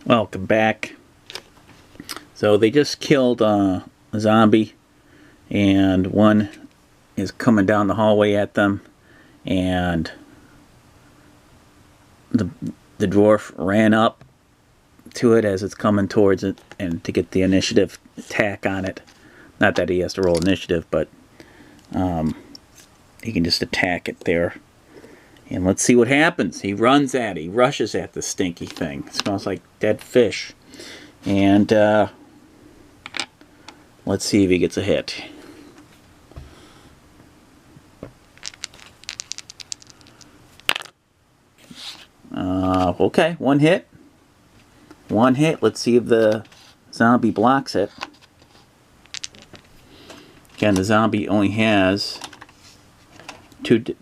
Welcome back. So they just killed a zombie, and one is coming down the hallway at them, and the dwarf ran up to it as it's coming towards it, and to get the initiative attack on it. Not that he has to roll initiative, but he can just attack it there. And let's see what happens. He runs at it. He rushes at the stinky thing. It smells like dead fish. And let's see if he gets a hit. Okay, one hit. One hit. Let's see if the zombie blocks it. Again, the zombie only has two.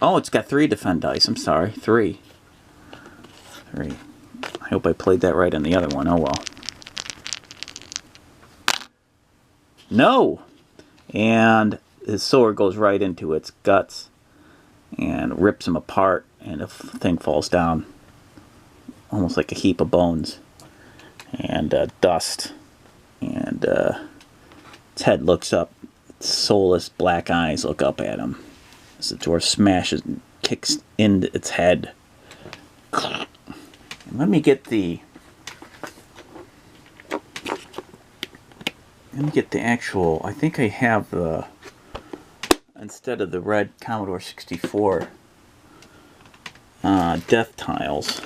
Oh, it's got 3 defend dice. I'm sorry, 3. I hope I played that right on the other one. Oh well. No! And his sword goes right into its guts and rips him apart, and the thing falls down almost like a heap of bones and dust. And its head looks up. Its soulless black eyes look up at him as the dwarf smashes and kicks into its head. And let me get the actual. I think I have the, instead of the red Commodore 64 death tiles.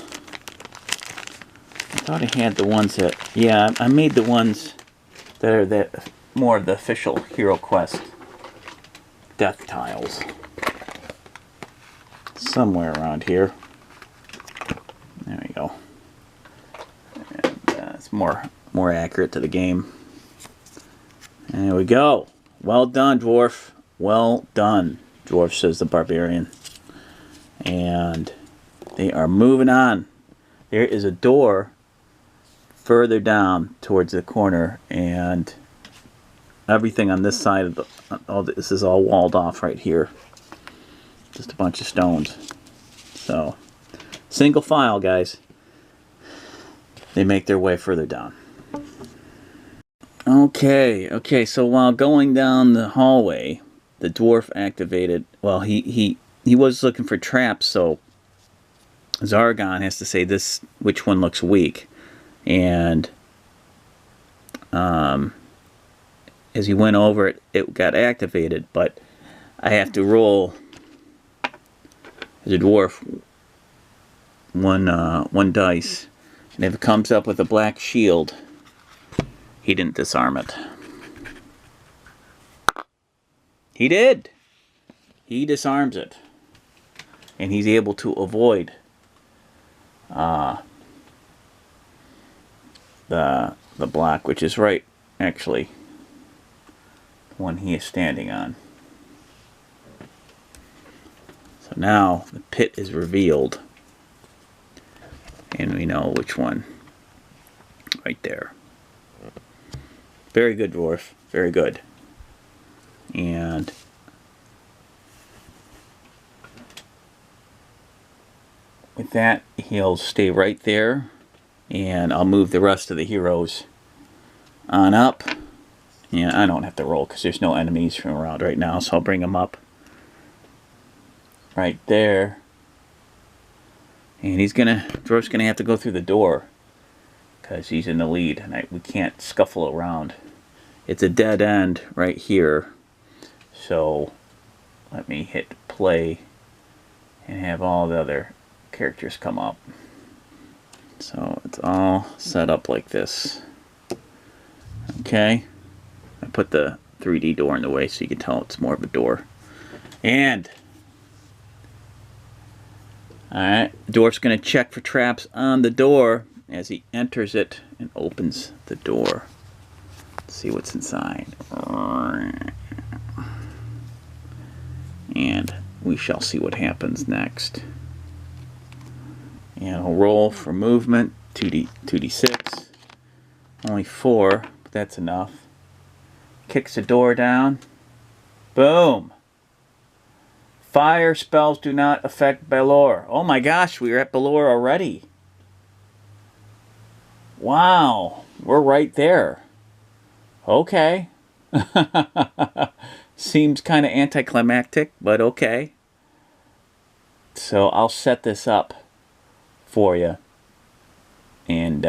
I thought I had the ones that, yeah, I made the ones that are more of the official Heroquest death tiles. Somewhere around here. There we go. And, it's more accurate to the game. There we go. Well done, dwarf. Well done, dwarf, says the barbarian. And they are moving on. There is a door further down towards the corner, and everything on this side of the, this is all walled off right here. Just a bunch of stones. So, single file, guys. They make their way further down. Okay, so while going down the hallway, the dwarf activated, well, he was looking for traps, so Zargon has to say which one looks weak. And as he went over it, it got activated, but I have to roll as a dwarf one dice, and if it comes up with a black shield, he didn't disarm it. He did. He disarms it, and he's able to avoid the block, which is right, actually, the one he is standing on. So now the pit is revealed, and we know which one. Right there. Very good, dwarf. Very good. And with that, he'll stay right there, and I'll move the rest of the heroes on up. And I don't have to roll because there's no enemies from around right now, so I'll bring them up right there. And dwarf's gonna have to go through the door because he's in the lead, and we can't scuffle around. It's a dead end right here. So let me hit play and have all the other characters come up. So it's all set up like this. Okay. I put the 3D door in the way so you can tell it's more of a door. And alright, the dwarf's going to check for traps on the door as he enters it and opens the door. Let's see what's inside. And we shall see what happens next. And I'll roll for movement. 2d6. Only 4, but that's enough. Kicks the door down. Boom! Fire spells do not affect Balor. Oh my gosh, we are at Balor already. Wow, we're right there. Okay. Seems kind of anticlimactic, but okay. So I'll set this up for you. And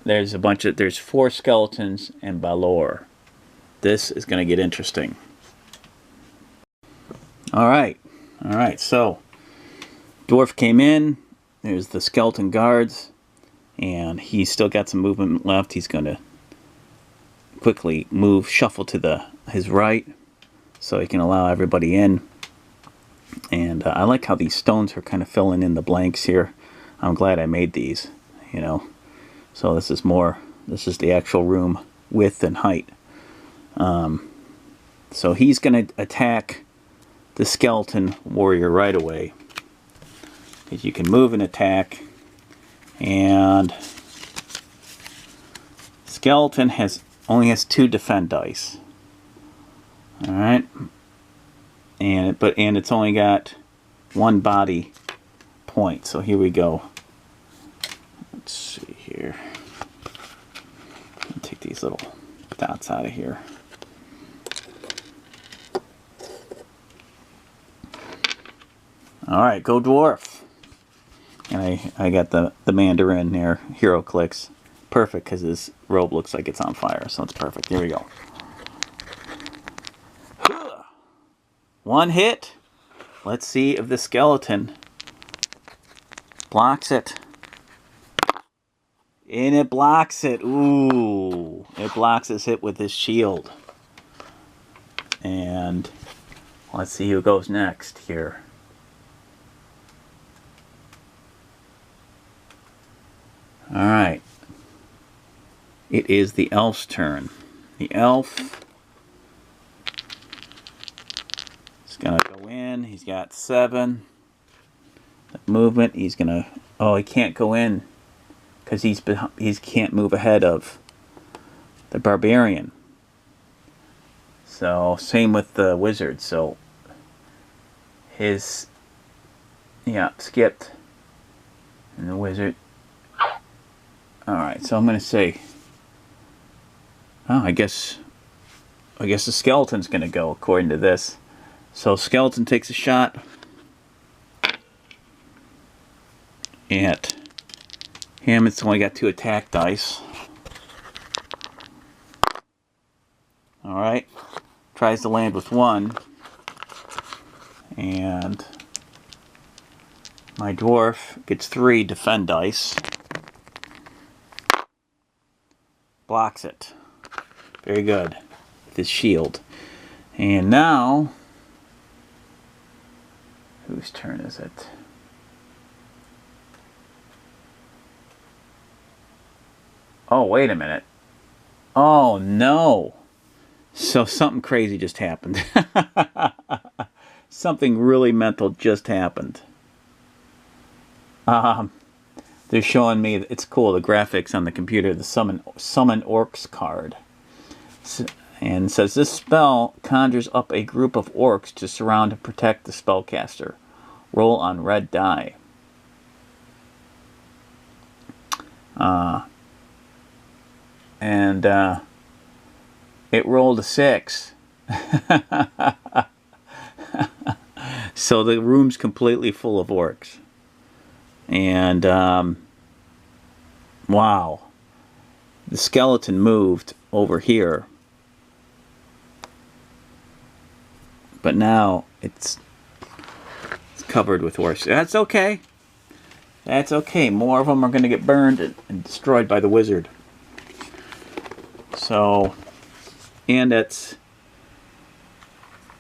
there's 4 skeletons and Balor. This is going to get interesting. Alright, so Dwarf came in, there's the skeleton guards, and he's still got some movement left. He's going to quickly shuffle to his right, so he can allow everybody in. And I like how these stones are kind of filling in the blanks here. I'm glad I made these, you know. So this is the actual room width and height. So he's going to attack the skeleton warrior right away. Because you can move and attack. And skeleton only has 2 defend dice. Alright. And it's only got 1 body point. So here we go. Let's see here. Take these little dots out of here. Alright, go Dwarf. And I got the Mandarin there, Heroclix. Perfect, because his robe looks like it's on fire, so it's perfect. Here we go. 1 hit. Let's see if the skeleton blocks it. And it blocks it. Ooh. It blocks his hit with his shield. And let's see who goes next here. Alright. It is the elf's turn. The elf is going to go in. He's got 7. Movement. He's going to... Oh, he can't go in because he can't move ahead of the barbarian. So, same with the wizard. So, skipped. And the wizard... Alright, so I'm going to say... Oh, I guess the skeleton's going to go, according to this. So, skeleton takes a shot. At him, it's only got 2 attack dice. Alright. Tries to land with 1. And my dwarf gets 3 defend dice. Blocks it. Very good. With his shield. And now... Whose turn is it? Oh, wait a minute. Oh, no. So something crazy just happened. Something really mental just happened. They're showing me, it's cool, the graphics on the computer, the summon orcs card. And it says, this spell conjures up a group of orcs to surround and protect the spellcaster. Roll on red die. It rolled a 6. So the room's completely full of orcs. And, wow. The skeleton moved over here. But now it's covered with orcs. That's okay. That's okay. More of them are going to get burned and destroyed by the wizard. So, and it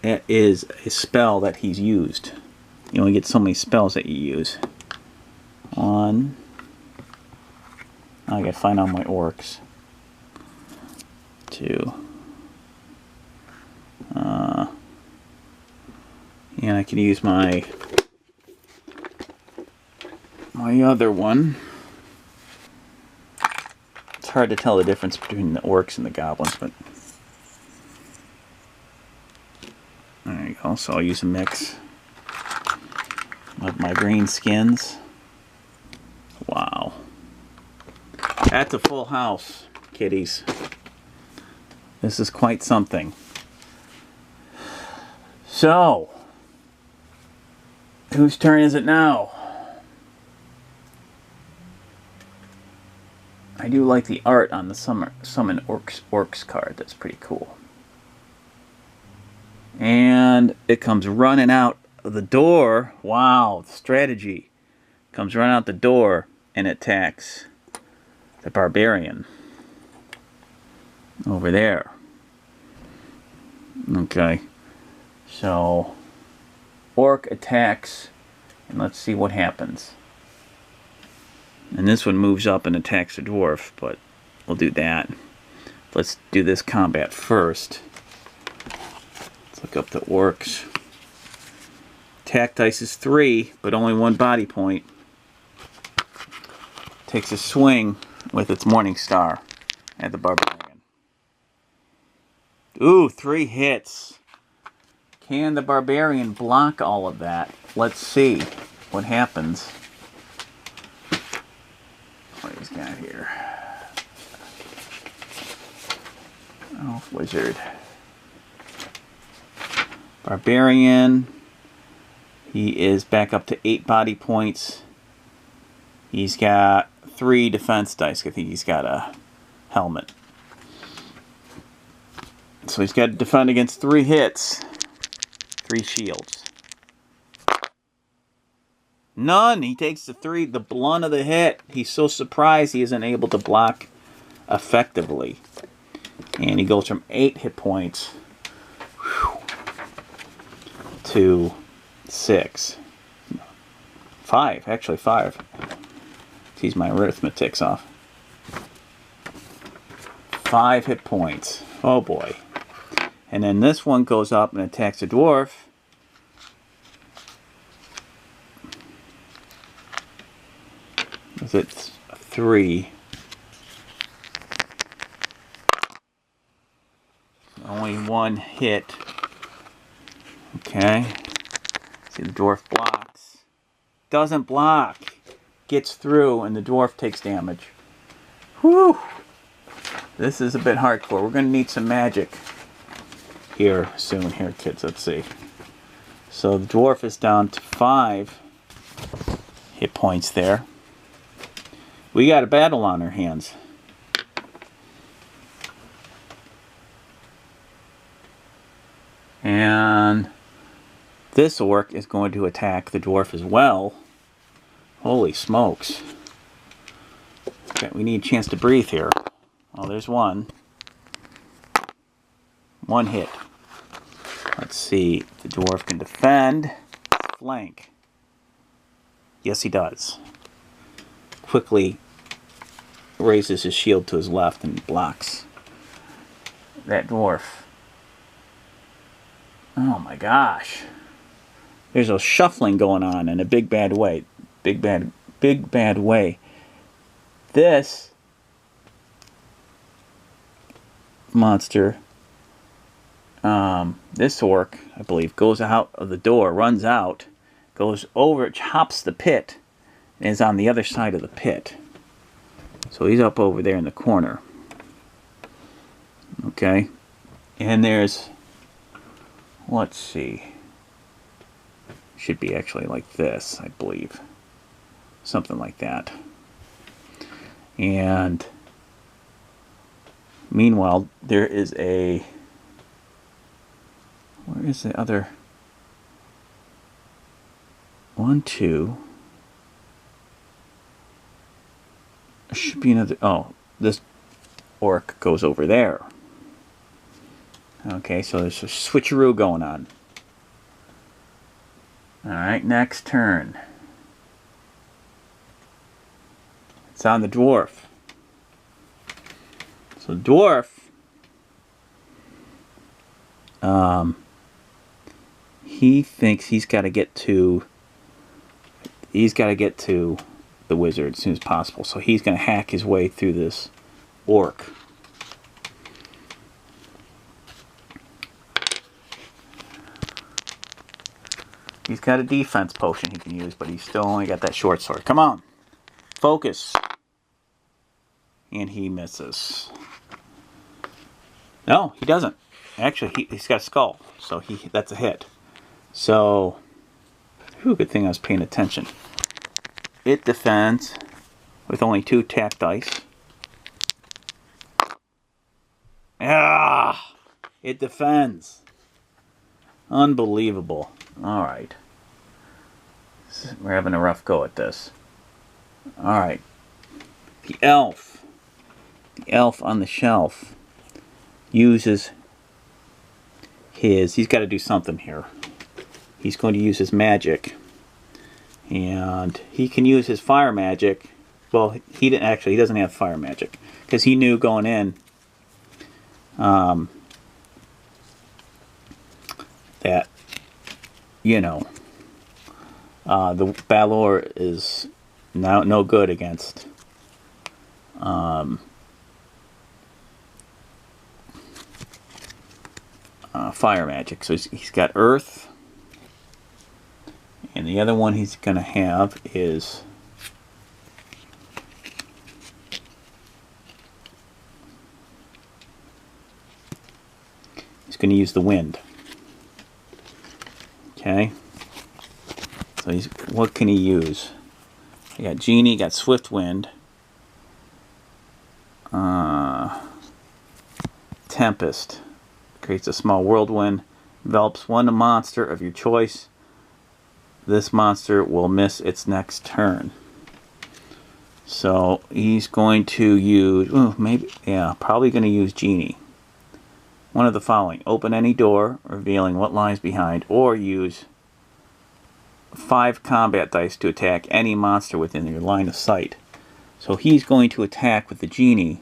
is a spell that he's used. You only get so many spells that you use. 1. I gotta find all my orcs. 2. And I can use my other one. It's hard to tell the difference between the orcs and the goblins, but there you go. So I'll use a mix of my green skins. Wow. That's a full house, kiddies. This is quite something. So, whose turn is it now? I do like the art on the Summon Orcs card. That's pretty cool. And it comes running out of the door. Wow, strategy. Comes running out the door and attacks the Barbarian over there. Okay. So, Orc attacks, and let's see what happens. And this one moves up and attacks the Dwarf, but we'll do that. Let's do this combat first. Let's look up the Orcs. Attack dice is 3, but only 1 body point. Takes a swing with its Morning Star at the Barbarian. Ooh, 3 hits. Can the Barbarian block all of that? Let's see what happens. What he's got here. Oh, Wizard. Barbarian. He is back up to 8 body points. He's got 3 defense dice. I think he's got a helmet. So he's got to defend against 3 hits. 3 shields. None. He takes the blunt of the hit. He's so surprised he isn't able to block effectively. And he goes from 8 hit points to 6. 5. Actually 5. Geez, my arithmetic's off. 5 hit points. Oh boy. And then this one goes up and attacks a Dwarf. Is it 3? Only 1 hit. Okay. See, the Dwarf blocks. Doesn't block. Gets through and the Dwarf takes damage. Whew. This is a bit hardcore. We're going to need some magic here soon. Here, kids, let's see. So the Dwarf is down to 5 hit points there. We got a battle on our hands. And this Orc is going to attack the Dwarf as well. Holy smokes. Okay, we need a chance to breathe here. Oh, there's one. 1 hit. Let's see. The Dwarf can defend. Flank. Yes, he does. Quickly raises his shield to his left and blocks that Dwarf. Oh my gosh. There's a shuffling going on in a big bad way. Big bad way. This monster, this Orc, I believe, goes out of the door, runs out, goes over, chops the pit, and is on the other side of the pit. So he's up over there in the corner. Okay. And there's, let's see, should be actually like this, I believe. Something like that. And meanwhile, there is a, where is the other? 1, 2. There should be another, oh, this Orc goes over there. Okay, so there's a switcheroo going on. Alright, next turn. It's on the Dwarf. So the Dwarf, he thinks he's got to get to the Wizard as soon as possible. So he's going to hack his way through this Orc. He's got a defense potion he can use, but he's still only got that short sword. Come on. Focus. and he misses. No, he doesn't. Actually, he's got a skull, so that's a hit. So, good thing I was paying attention. It defends with only 2 attack dice. Ah! It defends. Unbelievable. Alright. We're having a rough go at this. Alright. The elf. The elf on the shelf uses he's got to do something here. He's going to use his magic. And he can use his fire magic. Well, he doesn't have fire magic. Because he knew going in that, you know, the Balor is no good against fire magic. So he's got earth, and the other one he's going to have is he's going to use the wind. Okay, so what can he use? He got Genie, got Swift Wind, Tempest. Creates a small whirlwind, envelops one monster of your choice. This monster will miss its next turn. So he's going to use, probably going to use Genie. One of the following: open any door, revealing what lies behind, or use 5 combat dice to attack any monster within your line of sight. So he's going to attack with the Genie.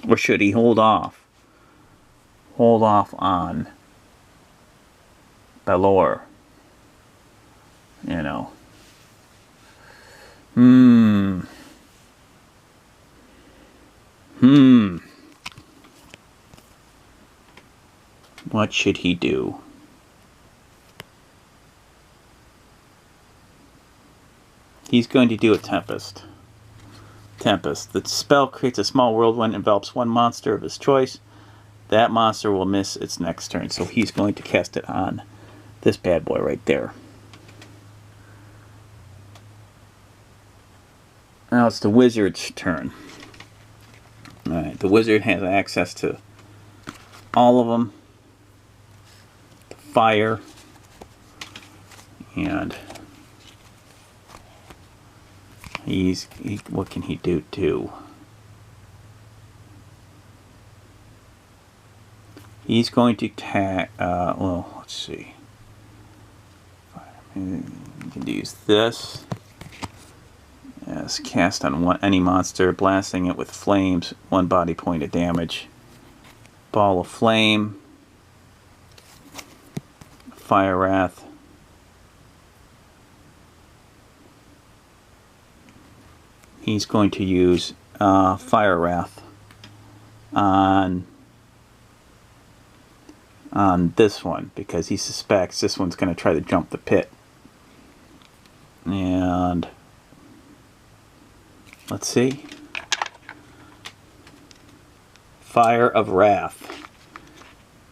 Or should he hold off? Hold off on Balor. You know. What should he do? He's going to do a Tempest. Tempest. The spell creates a small whirlwind, envelops one monster of his choice. That monster will miss its next turn. So he's going to cast it on this bad boy right there. Now it's the wizard's turn. Alright, the wizard has access to all of them. The fire. And what can he do too? He's going to attack, well, let's see. You can use this. Yes, cast on any monster, blasting it with flames, 1 body point of damage. Ball of flame. Fire Wrath. He's going to use Fire Wrath on this one because he suspects this one's going to try to jump the pit. And let's see. Fire of Wrath.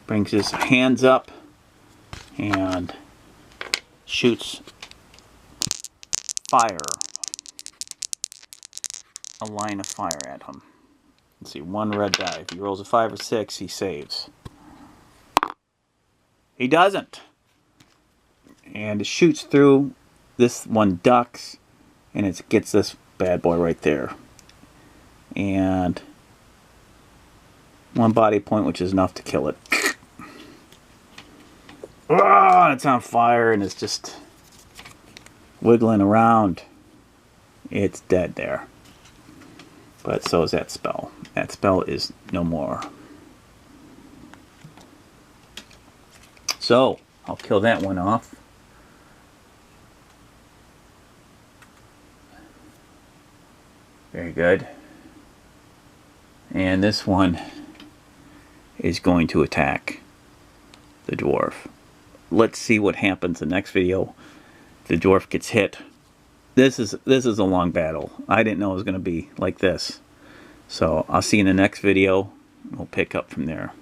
Brings his hands up and shoots fire. A line of fire at him. Let's see, 1 red die. If he rolls a 5 or 6, he saves. He doesn't. And it shoots through. This one ducks, and it gets this bad boy right there. And 1 body point, which is enough to kill it. Oh, it's on fire, and it's just wiggling around. It's dead there. But so is that spell. That spell is no more. So, I'll kill that one off. Very good. And this one is going to attack the dwarf. Let's see what happens in the next video. The dwarf gets hit this is a long battle. I didn't know it was going to be like this. So I'll see you in the next video. We'll pick up from there.